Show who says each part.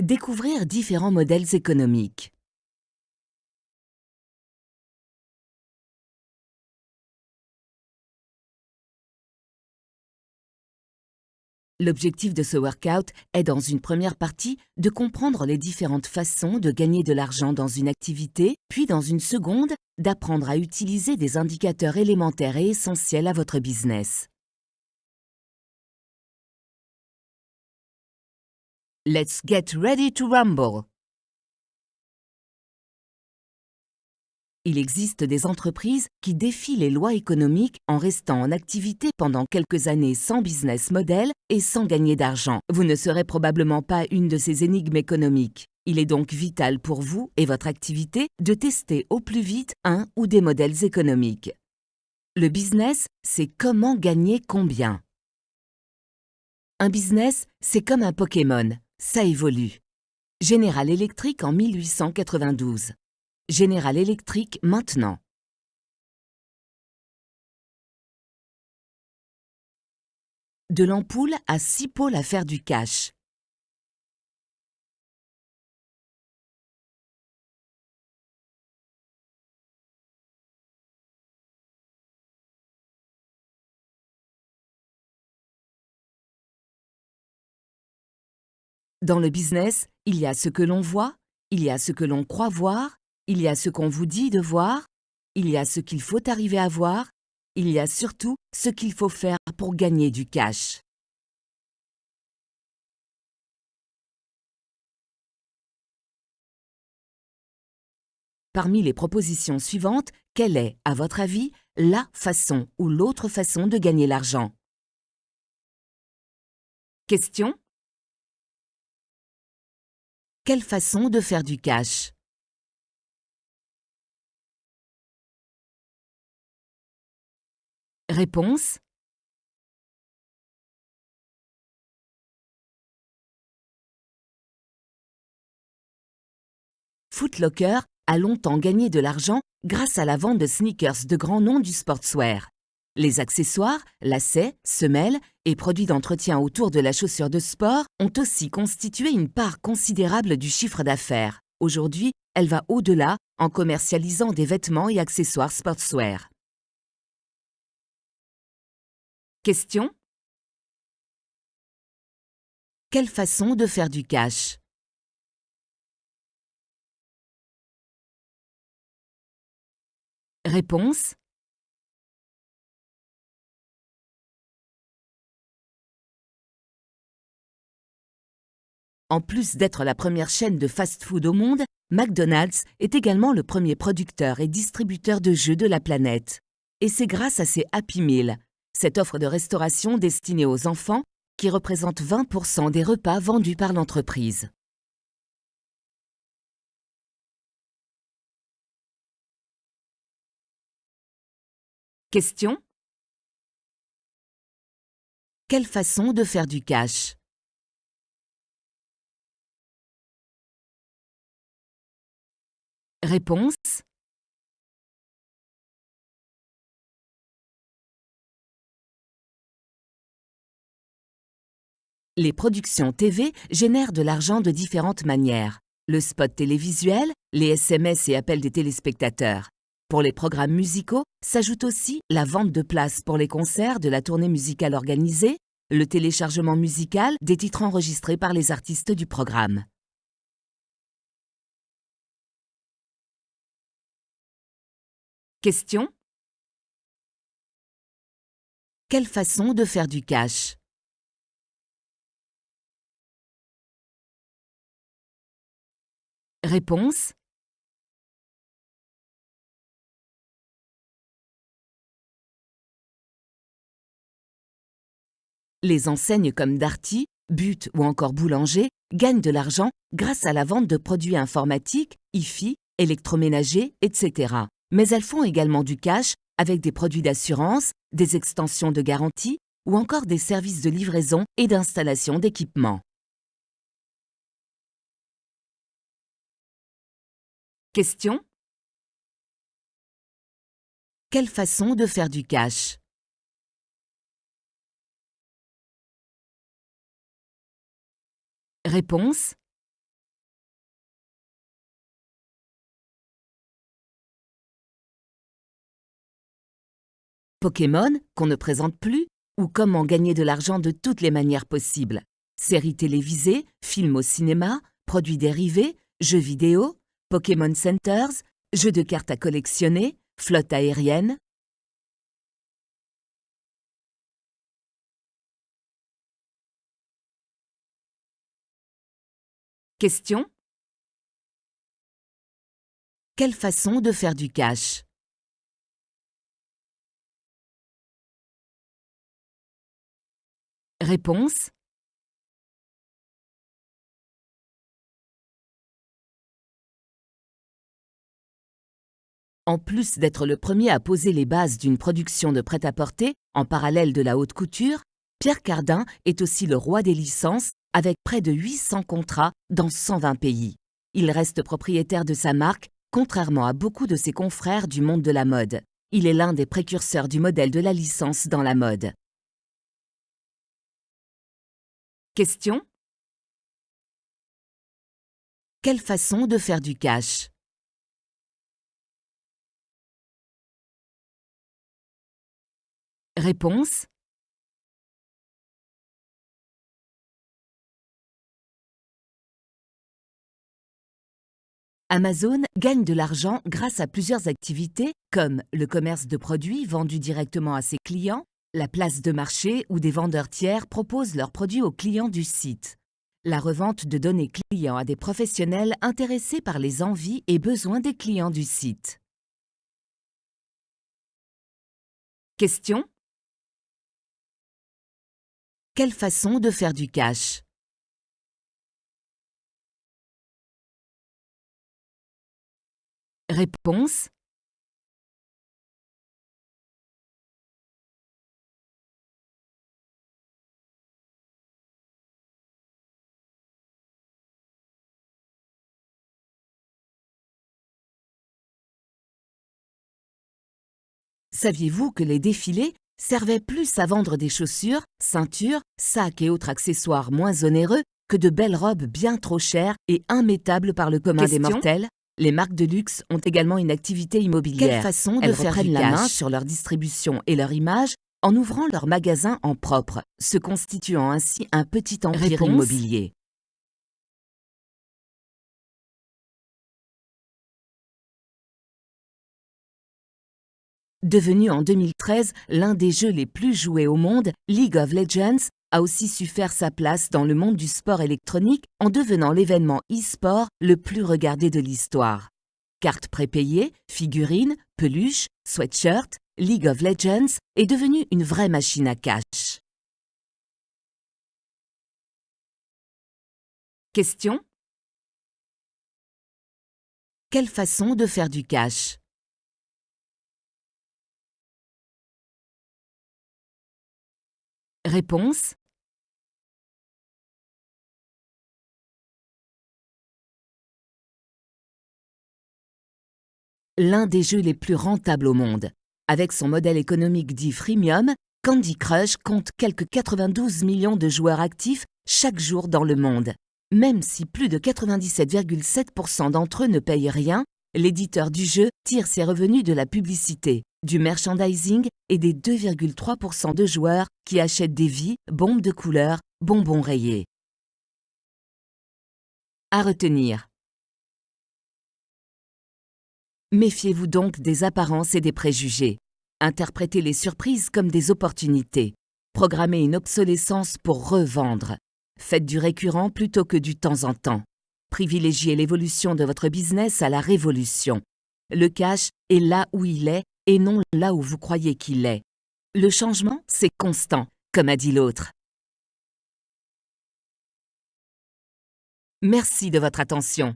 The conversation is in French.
Speaker 1: Découvrir différents modèles économiques. L'objectif de ce workout est dans une première partie de comprendre les différentes façons de gagner de l'argent dans une activité, puis dans une seconde, d'apprendre à utiliser des indicateurs élémentaires et essentiels à votre business. Let's get ready to rumble! Il existe des entreprises qui défient les lois économiques en restant en activité pendant quelques années sans business model et sans gagner d'argent. Vous ne serez probablement pas une de ces énigmes économiques. Il est donc vital pour vous et votre activité de tester au plus vite un ou des modèles économiques. Le business, c'est comment gagner combien. Un business, c'est comme un Pokémon, ça évolue. General Electric en 1892. General Electric maintenant. De l'ampoule à 6 pôles à faire du cash. Dans le business, il y a ce que l'on voit, il y a ce que l'on croit voir, il y a ce qu'on vous dit de voir, il y a ce qu'il faut arriver à voir, il y a surtout ce qu'il faut faire pour gagner du cash. Parmi les propositions suivantes, quelle est, à votre avis, la façon ou l'autre façon de gagner l'argent? Question: quelle façon de faire du cash? Réponse: Foot Locker a longtemps gagné de l'argent grâce à la vente de sneakers de grands noms du sportswear. Les accessoires, lacets, semelles et produits d'entretien autour de la chaussure de sport ont aussi constitué une part considérable du chiffre d'affaires. Aujourd'hui, elle va au-delà en commercialisant des vêtements et accessoires sportswear. Question: quelle façon de faire du cash? Réponse: en plus d'être la première chaîne de fast-food au monde, McDonald's est également le premier producteur et distributeur de jeux de la planète. Et c'est grâce à ses Happy Meal, cette offre de restauration destinée aux enfants, qui représente 20% des repas vendus par l'entreprise. Question: quelle façon de faire du cash? Réponse: les productions TV génèrent de l'argent de différentes manières. Le spot télévisuel, les SMS et appels des téléspectateurs. Pour les programmes musicaux, s'ajoute aussi la vente de places pour les concerts de la tournée musicale organisée, le téléchargement musical des titres enregistrés par les artistes du programme. Question: quelle façon de faire du cash? Réponse: les enseignes comme Darty, But ou encore Boulanger gagnent de l'argent grâce à la vente de produits informatiques, hi-fi, électroménagers, etc. Mais elles font également du cash avec des produits d'assurance, des extensions de garantie ou encore des services de livraison et d'installation d'équipements. Question: quelle façon de faire du cash? Réponse: Pokémon, qu'on ne présente plus, ou comment gagner de l'argent de toutes les manières possibles. Séries télévisées, films au cinéma, produits dérivés, jeux vidéo, Pokémon Centers, jeux de cartes à collectionner, flotte aérienne. Question. Quelle façon de faire du cash? Réponse. En plus d'être le premier à poser les bases d'une production de prêt-à-porter, en parallèle de la haute couture, Pierre Cardin est aussi le roi des licences, avec près de 800 contrats dans 120 pays. Il reste propriétaire de sa marque, contrairement à beaucoup de ses confrères du monde de la mode. Il est l'un des précurseurs du modèle de la licence dans la mode. Question. Quelle façon de faire du cash? Réponse. Amazon gagne de l'argent grâce à plusieurs activités comme le commerce de produits vendus directement à ses clients, la place de marché où des vendeurs tiers proposent leurs produits aux clients du site, la revente de données clients à des professionnels intéressés par les envies et besoins des clients du site. Question. Quelle façon de faire du cash? Réponse. Saviez-vous que les défilés servaient plus à vendre des chaussures, ceintures, sacs et autres accessoires moins onéreux que de belles robes bien trop chères et immettables par le commun des mortels? Les marques de luxe ont également une activité immobilière. Quelle façon de faire du la main sur leur distribution et leur image en ouvrant leur magasin en propre, se constituant ainsi un petit empire immobilier. Devenu en 2013 l'un des jeux les plus joués au monde, League of Legends a aussi su faire sa place dans le monde du sport électronique en devenant l'événement e-sport le plus regardé de l'histoire. Cartes prépayées, figurines, peluches, sweatshirts, League of Legends est devenu une vraie machine à cash. Question. Quelle façon de faire du cash? Réponse. L'un des jeux les plus rentables au monde. Avec son modèle économique dit freemium, Candy Crush compte quelques 92 millions de joueurs actifs chaque jour dans le monde. Même si plus de 97,7% d'entre eux ne payent rien, l'éditeur du jeu tire ses revenus de la publicité, du merchandising et des 2,3% de joueurs qui achètent des vies, bombes de couleurs, bonbons rayés. À retenir. Méfiez-vous donc des apparences et des préjugés. Interprétez les surprises comme des opportunités. Programmez une obsolescence pour revendre. Faites du récurrent plutôt que du temps en temps. Privilégiez l'évolution de votre business à la révolution. Le cash est là où il est et non là où vous croyez qu'il est. Le changement, c'est constant, comme a dit l'autre. Merci de votre attention.